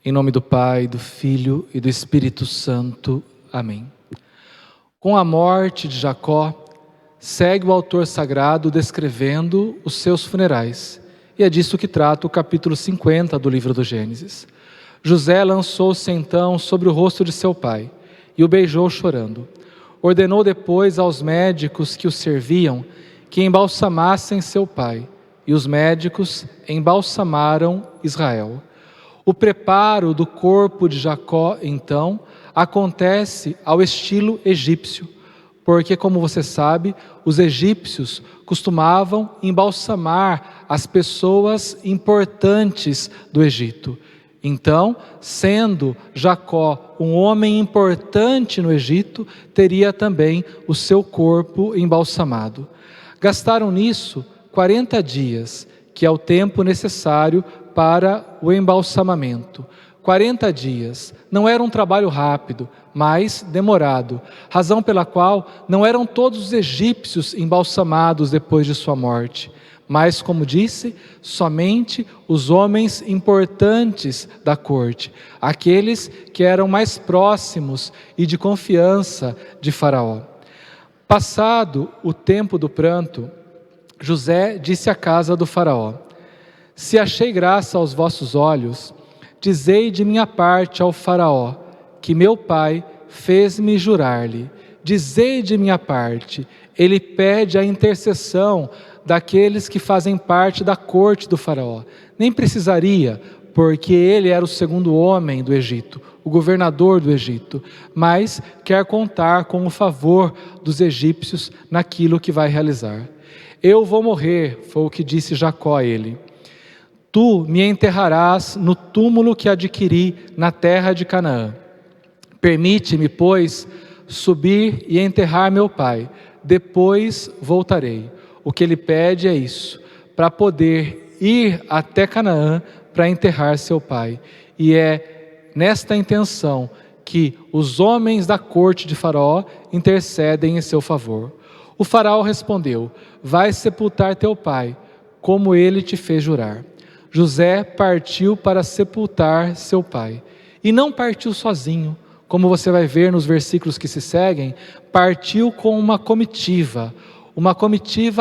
Em nome do Pai, do Filho e do Espírito Santo. Amém. Com a morte de Jacó, segue o autor sagrado descrevendo os seus funerais. E é disso que trata o capítulo 50 do livro do Gênesis. José lançou-se então sobre o rosto de seu pai e o beijou chorando. Ordenou depois aos médicos que o serviam que embalsamassem seu pai, e os médicos embalsamaram Israel. O preparo do corpo de Jacó, então, acontece ao estilo egípcio, porque, como você sabe, os egípcios costumavam embalsamar as pessoas importantes do Egito. Então, sendo Jacó um homem importante no Egito, teria também o seu corpo embalsamado. Gastaram nisso 40 dias, que é o tempo necessário para o embalsamamento. 40 dias. Não era um trabalho rápido, mas demorado, razão pela qual não eram todos os egípcios embalsamados depois de sua morte, mas, como disse, somente os homens importantes da corte, aqueles que eram mais próximos e de confiança de Faraó. Passado o tempo do pranto, José disse à casa do Faraó: se achei graça aos vossos olhos, dizei de minha parte ao Faraó, que meu pai fez-me jurar-lhe. Dizei de minha parte, ele pede a intercessão daqueles que fazem parte da corte do Faraó. Nem precisaria, porque ele era o segundo homem do Egito, o governador do Egito, mas quer contar com o favor dos egípcios naquilo que vai realizar. Eu vou morrer, foi o que disse Jacó a ele. Tu me enterrarás no túmulo que adquiri na terra de Canaã. Permite-me, pois, subir e enterrar meu pai. Depois voltarei. O que ele pede é isso, para poder ir até Canaã para enterrar seu pai. E é nesta intenção que os homens da corte de Faraó intercedem em seu favor. O faraó respondeu: vai sepultar teu pai, como ele te fez jurar. José partiu para sepultar seu pai. E não partiu sozinho, como você vai ver nos versículos que se seguem, partiu com uma comitiva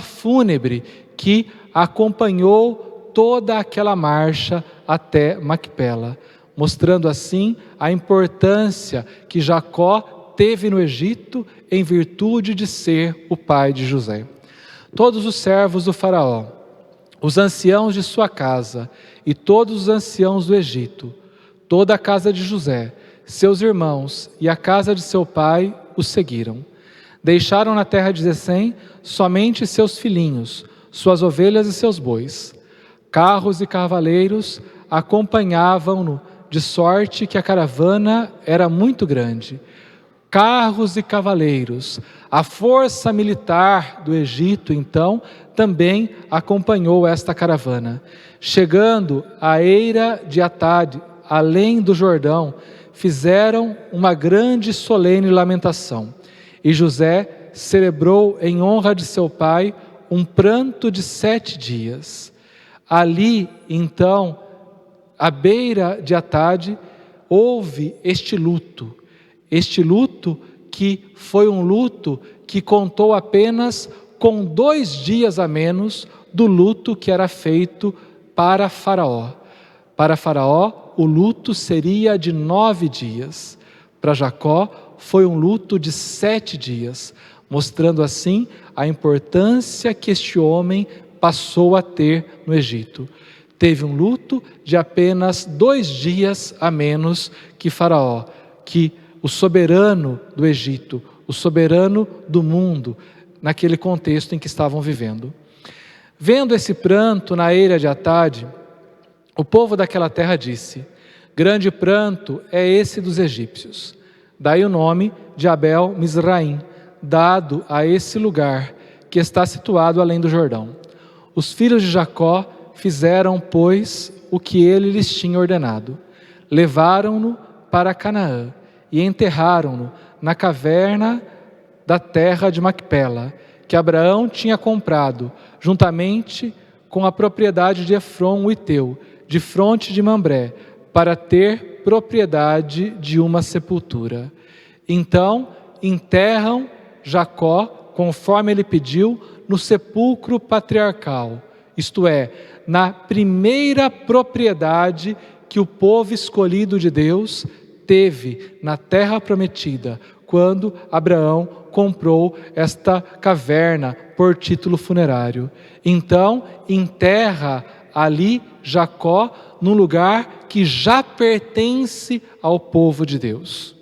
fúnebre que acompanhou toda aquela marcha até Macpela, mostrando assim a importância que Jacó teve no Egito em virtude de ser o pai de José. Todos os servos do faraó, os anciãos de sua casa e todos os anciãos do Egito, toda a casa de José, seus irmãos e a casa de seu pai o seguiram. Deixaram na terra de Zezém somente seus filhinhos, suas ovelhas e seus bois. Carros e cavaleiros acompanhavam-no, de sorte que a caravana era muito grande. Carros e cavaleiros. A força militar do Egito, então, também acompanhou esta caravana. Chegando à eira de Atade, além do Jordão, fizeram uma grande e solene lamentação. E José celebrou em honra de seu pai um pranto de 7 dias. Ali, então, à beira de Atade, houve este luto que foi um luto que contou apenas com 2 dias a menos do luto que era feito para Faraó. Para Faraó, o luto seria de 9 dias. Para Jacó, foi um luto de 7 dias, mostrando assim a importância que este homem passou a ter no Egito. Teve um luto de apenas 2 dias a menos que Faraó, que o soberano do Egito, o soberano do mundo, naquele contexto em que estavam vivendo. Vendo esse pranto na eira de Atade, o povo daquela terra disse: grande pranto é esse dos egípcios. Daí o nome de Abel Mizraim, dado a esse lugar que está situado além do Jordão. Os filhos de Jacó fizeram, pois, o que ele lhes tinha ordenado. Levaram-no para Canaã e enterraram-no na caverna da terra de Macpela, que Abraão tinha comprado, juntamente com a propriedade de Efrom o Hiteu, de fronte de Mambré, para ter propriedade de uma sepultura. Então enterram Jacó, conforme ele pediu, no sepulcro patriarcal, isto é, na primeira propriedade que o povo escolhido de Deus teve na terra prometida, quando Abraão comprou esta caverna por título funerário. Então enterra ali Jacó num lugar que já pertence ao povo de Deus.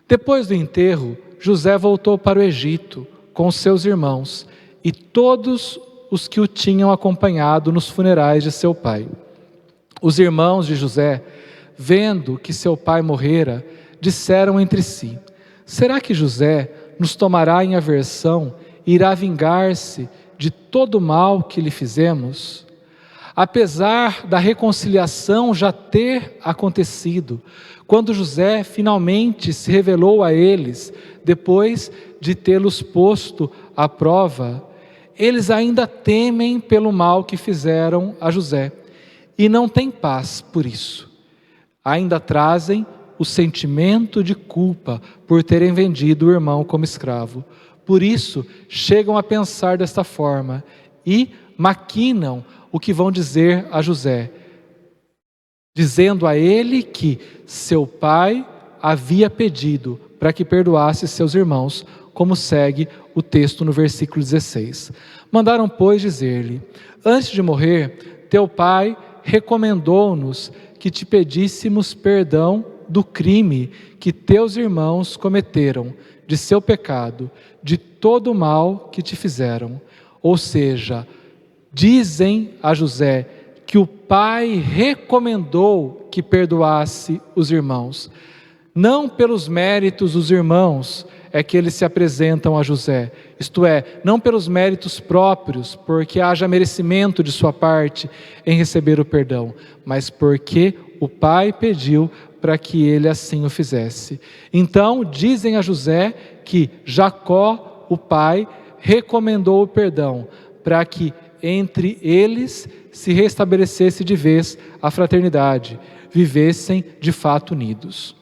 Depois do enterro, José voltou para o Egito com seus irmãos e todos os que o tinham acompanhado nos funerais de seu pai. Os irmãos de José, vendo que seu pai morrera, disseram entre si: será que José nos tomará em aversão e irá vingar-se de todo o mal que lhe fizemos? Apesar da reconciliação já ter acontecido, quando José finalmente se revelou a eles, depois de tê-los posto à prova, eles ainda temem pelo mal que fizeram a José e não têm paz por isso. Ainda trazem o sentimento de culpa por terem vendido o irmão como escravo. Por isso, chegam a pensar desta forma e maquinam o que vão dizer a José, dizendo a ele que seu pai havia pedido para que perdoasse seus irmãos, como segue o texto no versículo 16. Mandaram, pois, dizer-lhe: antes de morrer, teu pai recomendou-nos que te pedíssemos perdão do crime que teus irmãos cometeram, de seu pecado, de todo o mal que te fizeram. Ou seja, dizem a José que o pai recomendou que perdoasse os irmãos. Não pelos méritos dos irmãos é que eles se apresentam a José, isto é, não pelos méritos próprios, porque haja merecimento de sua parte em receber o perdão, mas porque o pai pediu para que ele assim o fizesse. Então dizem a José que Jacó, o pai, recomendou o perdão para que entre eles se restabelecesse de vez a fraternidade, vivessem de fato unidos.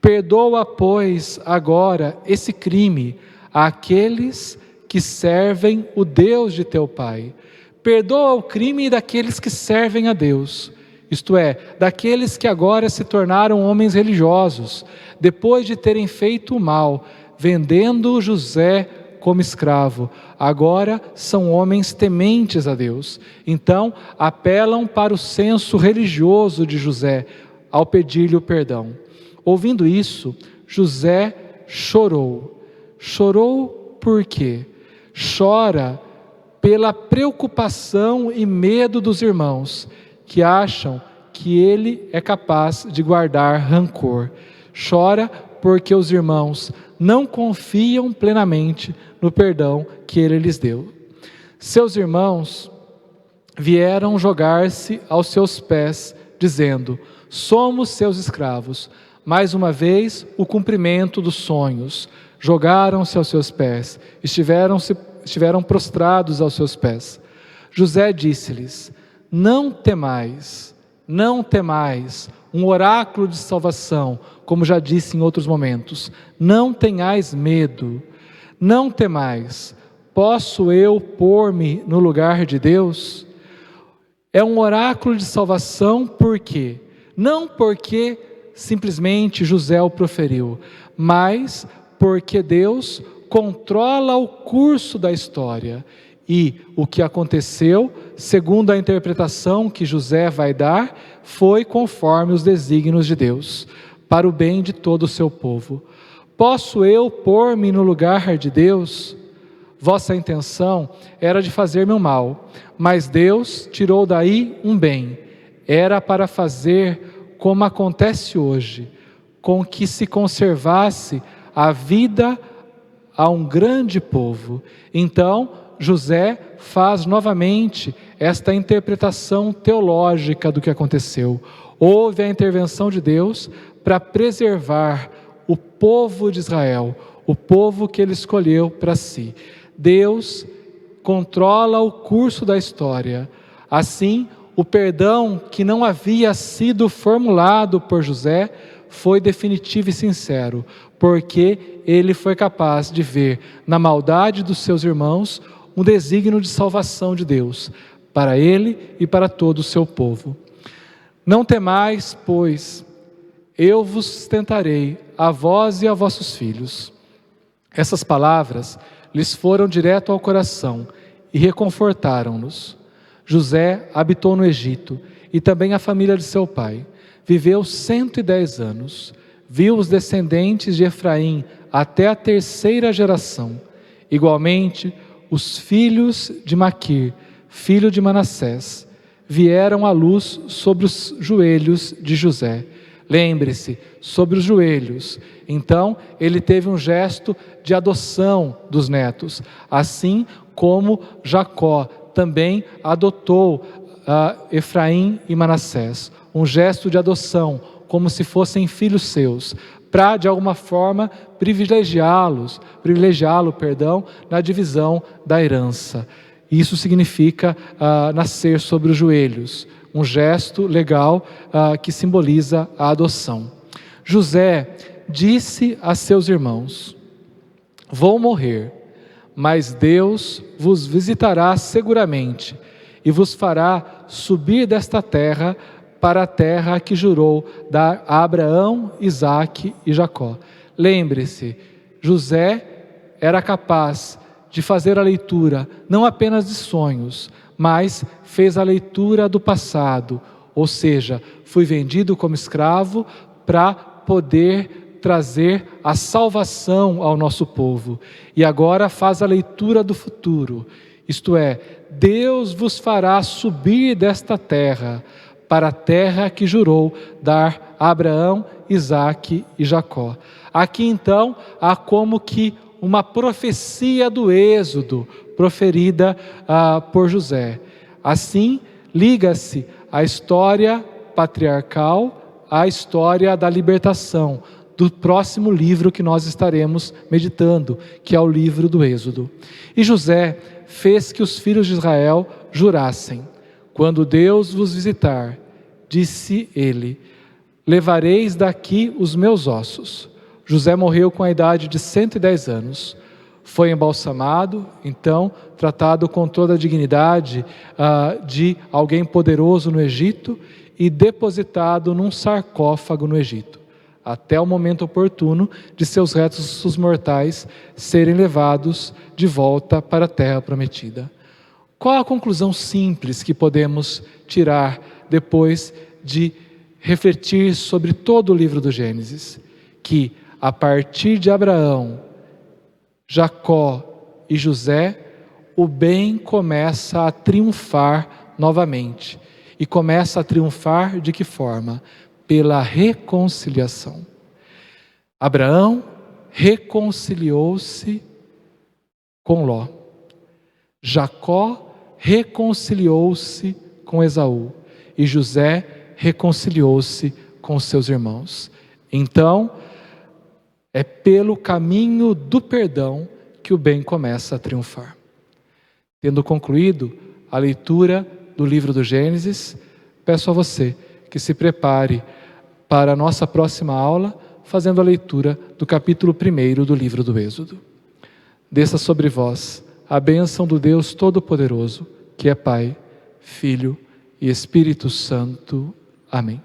Perdoa, pois, agora esse crime àqueles que servem o Deus de teu pai. Perdoa o crime daqueles que servem a Deus, isto é, daqueles que agora se tornaram homens religiosos, depois de terem feito o mal, vendendo José como escravo. Agora são homens tementes a Deus. Então apelam para o senso religioso de José ao pedir-lhe o perdão. Ouvindo isso, José chorou. Chorou por quê? Chora pela preocupação e medo dos irmãos, que acham que ele é capaz de guardar rancor. Chora porque os irmãos não confiam plenamente no perdão que ele lhes deu. Seus irmãos vieram jogar-se aos seus pés, dizendo: somos seus escravos. Mais uma vez, o cumprimento dos sonhos. Jogaram-se aos seus pés, estiveram prostrados aos seus pés. José disse-lhes: não temais, não temais, um oráculo de salvação, como já disse em outros momentos. Não tenhais medo, não temais. Posso eu pôr-me no lugar de Deus? É um oráculo de salvação por quê? Não porque simplesmente José o proferiu, mas porque Deus controla o curso da história. E o que aconteceu, segundo a interpretação que José vai dar, foi conforme os desígnios de Deus, para o bem de todo o seu povo. Posso eu pôr-me no lugar de Deus? Vossa intenção era de fazer-me um mal, mas Deus tirou daí um bem. Era para fazer como acontece hoje, com que se conservasse a vida a um grande povo. Então, José faz novamente esta interpretação teológica do que aconteceu. Houve a intervenção de Deus para preservar o povo de Israel, o povo que ele escolheu para si. Deus controla o curso da história. Assim, o perdão que não havia sido formulado por José foi definitivo e sincero, porque ele foi capaz de ver na maldade dos seus irmãos um desígnio de salvação de Deus, para ele e para todo o seu povo. Não temais, pois, eu vos sustentarei, a vós e a vossos filhos. Essas palavras lhes foram direto ao coração e reconfortaram-nos. José habitou no Egito, e também a família de seu pai. Viveu 110 anos. Viu os descendentes de Efraim até a 3ª geração. Igualmente, os filhos de Maquir, filho de Manassés, vieram à luz sobre os joelhos de José. Lembre-se, sobre os joelhos. Então, ele teve um gesto de adoção dos netos, assim como Jacó também adotou Efraim e Manassés. Um gesto de adoção, como se fossem filhos seus, para de alguma forma privilegiá-lo, na divisão da herança. Isso significa nascer sobre os joelhos, um gesto legal que simboliza a adoção. José disse a seus irmãos: vou morrer, mas Deus vos visitará seguramente e vos fará subir desta terra para a terra que jurou dar a Abraão, Isaque e Jacó. Lembre-se, José era capaz de fazer a leitura não apenas de sonhos, mas fez a leitura do passado, ou seja, fui vendido como escravo para poder trazer a salvação ao nosso povo. E agora faz a leitura do futuro, isto é, Deus vos fará subir desta terra para a terra que jurou dar a Abraão, Isaque e Jacó. Aqui então há como que uma profecia do Êxodo proferida por José. Assim, liga-se a história patriarcal à história da libertação, do próximo livro que nós estaremos meditando, que é o livro do Êxodo. E José fez que os filhos de Israel jurassem: quando Deus vos visitar, disse ele, levareis daqui os meus ossos. José morreu com a idade de 110 anos. Foi embalsamado, então, tratado com toda a dignidade de alguém poderoso no Egito e depositado num sarcófago no Egito, até o momento oportuno de seus restos mortais serem levados de volta para a terra prometida. Qual a conclusão simples que podemos tirar depois de refletir sobre todo o livro do Gênesis? Que a partir de Abraão, Jacó e José, o bem começa a triunfar novamente. E começa a triunfar de que forma? Pela reconciliação. Abraão reconciliou-se com Ló. Jacó reconciliou-se com Esaú. E José reconciliou-se com seus irmãos. Então, é pelo caminho do perdão que o bem começa a triunfar. Tendo concluído a leitura do livro do Gênesis, peço a você que se prepare para a nossa próxima aula, fazendo a leitura do capítulo 1 do livro do Êxodo. Desça sobre vós a bênção do Deus Todo-Poderoso, que é Pai, Filho e Espírito Santo. Amém.